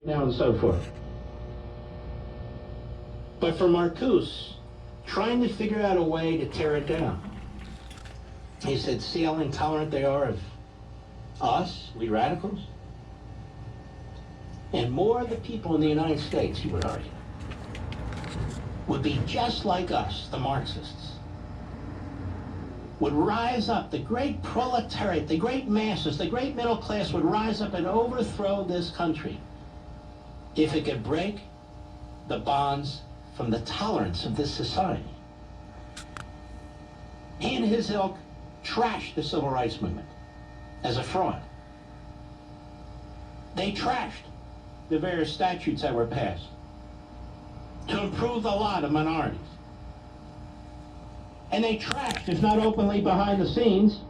now and so forth. But for Marcuse, trying to figure out a way to tear it down, he said, see how intolerant they are of us, we radicals? And more of the people in the United States, he would argue, would be just like us, the Marxists, would rise up, the great proletariat, the great masses, the great middle class would rise up and overthrow this country if it could break the bonds from the tolerance of this society. He and his ilk trashed the civil rights movement as a fraud. They trashed the various statutes that were passed to improve the lot of minorities. And they trashed, if not openly behind the scenes,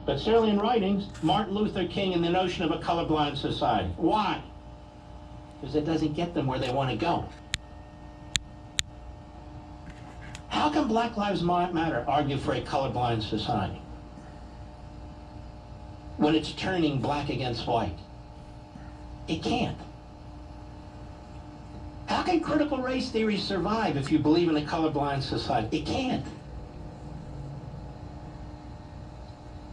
but certainly in writings, Martin Luther King and the notion of a colorblind society. Why? Because it doesn't get them where they want to go. How can Black Lives Matter argue for a colorblind society when it's turning black against white? It can't. How can critical race theory survive if you believe in a colorblind society? It can't.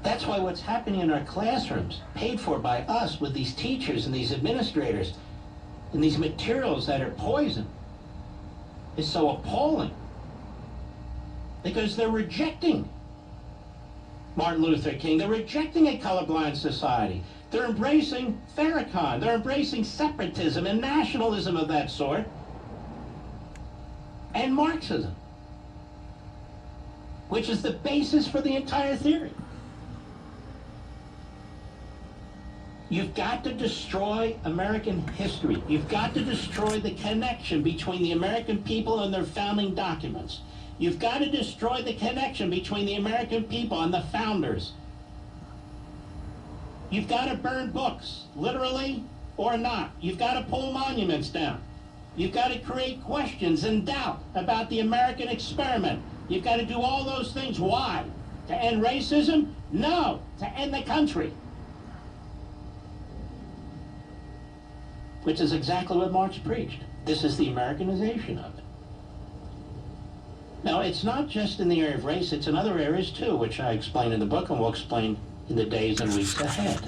That's why what's happening in our classrooms, paid for by us with these teachers and these administrators and these materials that are poison, is so appalling. Because they're rejecting Martin Luther King. They're rejecting a colorblind society. They're embracing Farrakhan. They're embracing separatism and nationalism of that sort. And Marxism, which is the basis for the entire theory. You've got to destroy American history. You've got to destroy the connection between the American people and their founding documents. You've got to destroy the connection between the American people and the founders. You've got to burn books, literally or not. You've got to pull monuments down. You've got to create questions and doubt about the American experiment. You've got to do all those things. Why? To end racism? No, to end the country. Which is exactly what Marx preached. This is the Americanization of it. Now, it's not just in the area of race, it's in other areas too, which I explain in the book and will explain in the days and weeks ahead.